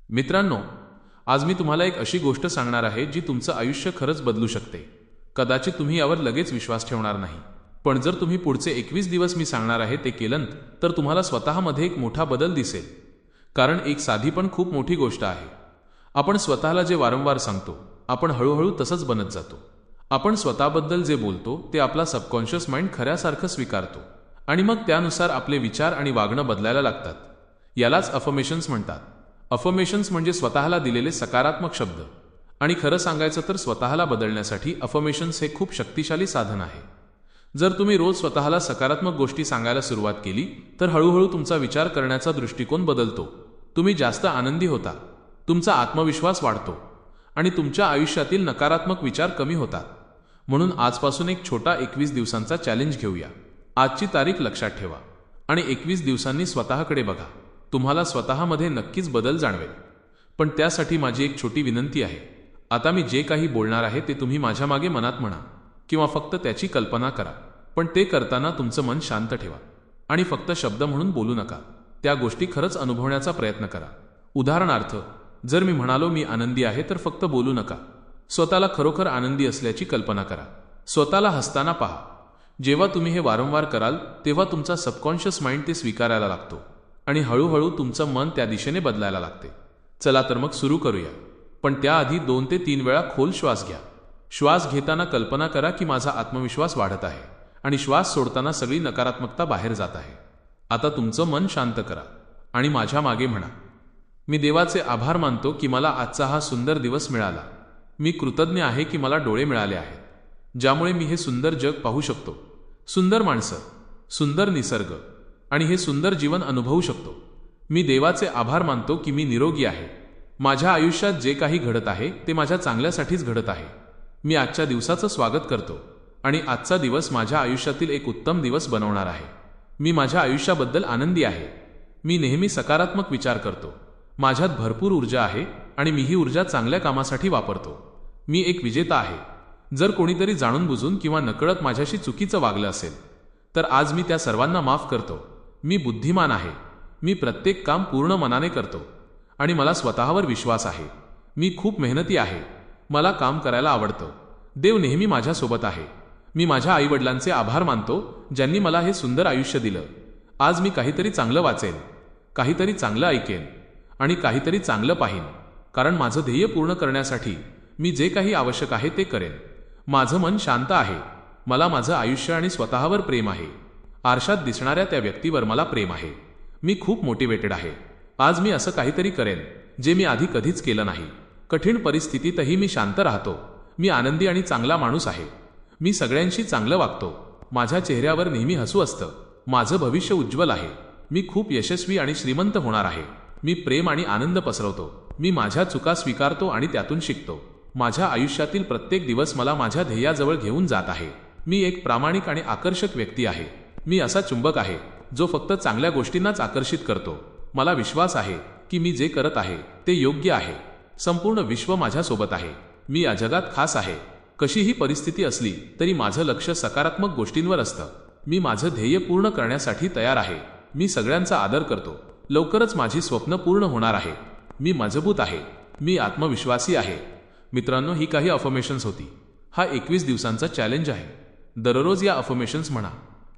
मित्रांनो, आज मी तुम्हाला एक अशी गोष्ट सांगणार आहे जी तुमचं आयुष्य खरंच बदलू शकते। कदाचित तुम्ही यावर लगेच विश्वास ठेवणार नाही, पण जर तुम्ही पुढचे 21 दिवस मी सांगणार आहे ते केलंत तर तुम्हाला स्वतःमध्ये एक मोठा बदल दिसेल। कारण एक साधी पण खूप मोठी गोष्ट आहे। आपण स्वतःला जे वारंवार सांगतो, आपण हळूहळू तसंच बनत जातो। आपण स्वतःबद्दल जे बोलतो ते आपला सबकॉन्शियस माइंड खऱ्यासारखं स्वीकारतो आणि मग त्यानुसार आपले विचार आणि वागणं बदलायला लागतात। यालाच अफर्मेशन्स म्हणतात। अफर्मेशन्स म्हणजे स्वतःला दिलेले सकारात्मक शब्द। आणि खरं सांगायचं तर स्वतःला बदलण्यासाठी अफर्मेशन्स हे खूप शक्तिशाली साधन आहे। जर तुम्ही रोज स्वतःला सकारात्मक गोष्टी सांगायला सुरुवात केली तर हळूहळू तुमचा विचार करण्याचा दृष्टिकोन बदलतो। तुम्ही जास्त आनंदी होता, तुमचा आत्मविश्वास वाढतो आणि तुमच्या आयुष्यातील नकारात्मक विचार कमी होतात। म्हणून आजपासून एक छोटा 21 दिवसांचा चॅलेंज घेऊया। आजची तारीख लक्षात ठेवा आणि 21 दिवसांनी स्वतःकडे बघा। तुम्हाला स्वतःमध्ये नक्कीच बदल जाणवेल। पण त्यासाठी माझी एक छोटी विनंती आहे। आता मी जे काही बोलणार आहे ते तुम्ही माझ्या मागे मनात म्हणा किंवा फक्त त्याची कल्पना करा, पण ते करताना तुमचं मन शांत ठेवा आणि फक्त शब्द म्हणून बोलू नका। त्या गोष्टी खरंच अनुभवण्याचा प्रयत्न करा। उदाहरणार्थ, जर मी म्हणालो मी आनंदी आहे तर फक्त बोलू नका। स्वतःला खरोखर आनंदी असल्याची कल्पना करा। स्वतःला हसताना पहा। जेव्हा तुम्ही हे वारंवार कराल तेव्हा तुमचा सबकॉन्शियस माइंड ते स्वीकारायला लागतो आणि हळूहळू तुमचं मन त्या दिशेने बदलायला लागते। चला तर मग सुरू करूया। पण त्याआधी 2 ते 3 वेळा खोल श्वास घ्या। श्वास घेताना कल्पना करा की माझा आत्मविश्वास वाढत आहे आणि श्वास सोडताना सगळी नकारात्मकता बाहेर जात आहे। आता तुमचं मन शांत करा आणि माझ्या मागे म्हणा, मी देवाचे आभार मानतो की मला आजचा हा सुंदर दिवस मिळाला। मी कृतज्ञ आहे की मला डोळे मिळाले आहेत, ज्यामुळे मी हे सुंदर जग पाहू शकतो। सुंदर माणसं, सुंदर निसर्ग आणि हे सुंदर जीवन अनुभवू शकतो। मी देवाचे आभार मानतो की मी निरोगी आहे। माझ्या आयुष्यात जे काही घडत आहे ते माझ्या चांगल्यासाठीच घडत आहे। मी आजच्या दिवसाचं स्वागत करतो आणि आजचा दिवस माझ्या आयुष्यातील एक उत्तम दिवस बनवणार आहे। मी माझ्या आयुष्याबद्दल आनंदी आहे। मी नेहमी सकारात्मक विचार करतो। माझ्यात भरपूर ऊर्जा आहे आणि मी ही ऊर्जा चांगल्या कामासाठी वापरतो। मी एक विजेता आहे। जर कोणीतरी जाणून बुजून किंवा नकळत माझ्याशी चुकीचं वागलं असेल तर आज मी त्या सर्वांना माफ करतो। मी बुद्धिमान आहे। मी प्रत्येक काम पूर्ण मनाने करतो आणि मला स्वतःवर विश्वास आहे। मी खूप मेहनती आहे। मला काम करायला आवडतं। देव नेहमी माझ्यासोबत आहे। मी माझ्या आईवडिलांचे आभार मानतो ज्यांनी मला हे सुंदर आयुष्य दिलं। आज मी काहीतरी चांगलं वाचेन, काहीतरी चांगलं ऐकेन आणि काहीतरी चांगलं पाहीन, कारण माझं ध्येय पूर्ण करण्यासाठी मी जे काही आवश्यक आहे ते करेन। माझं मन शांत आहे। मला माझं आयुष्य आणि स्वतःवर प्रेम आहे। आरशात दिसणाऱ्या त्या व्यक्तीवर मला प्रेम आहे। मी खूप मोटिवेटेड आहे। आज मी असं काहीतरी करेन जे मी आधी कधीच केलं नाही। कठीण परिस्थितीतही मी शांत राहतो। मी आनंदी आणि चांगला माणूस आहे। मी सगळ्यांशी चांगलं वागतो। माझ्या चेहऱ्यावर नेहमी हसू असतं। माझं भविष्य उज्ज्वल आहे। मी खूप यशस्वी आणि श्रीमंत होणार आहे। मी प्रेम आणि आनंद पसरवतो। मी माझ्या चुका स्वीकारतो आणि त्यातून शिकतो। माझ्या आयुष्यातील प्रत्येक दिवस मला माझ्या ध्येयाजवळ घेऊन जात आहे। मी एक प्रामाणिक आणि आकर्षक व्यक्ती आहे। मी असा चुंबक आहे जो फक्त चांगल्या गोष्टींनाच आकर्षित करतो। मला विश्वास आहे की मी जे करत आहे ते योग्य आहे। संपूर्ण विश्व माझ्यासोबत आहे। मी या जगात खास आहे। कशीही परिस्थिती असली तरी माझं लक्ष सकारात्मक गोष्टींवर असतं। मी माझं ध्येय पूर्ण करण्यासाठी तयार आहे। मी सगळ्यांचा आदर करतो। लवकरच माझी स्वप्न पूर्ण होणार आहे। मी मजबूत आहे। मी आत्मविश्वासी आहे। मित्रांनो, ही काही अफर्मेशन्स होती। हा 21 दिवसांचा चॅलेंज आहे। दररोज या अफर्मेशन्स म्हणा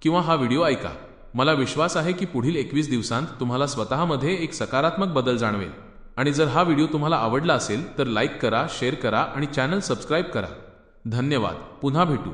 किंवा हा व्हिडिओ ऐका। मला विश्वास आहे की पुढील 21 दिवसांत तुम्हाला स्वतःमध्ये एक सकारात्मक बदल जाणवेल। आणि जर हा व्हिडिओ तुम्हाला आवडला असेल तर लाईक करा, शेअर करा आणि चॅनल सबस्क्राईब करा। धन्यवाद। पुन्हा भेटू।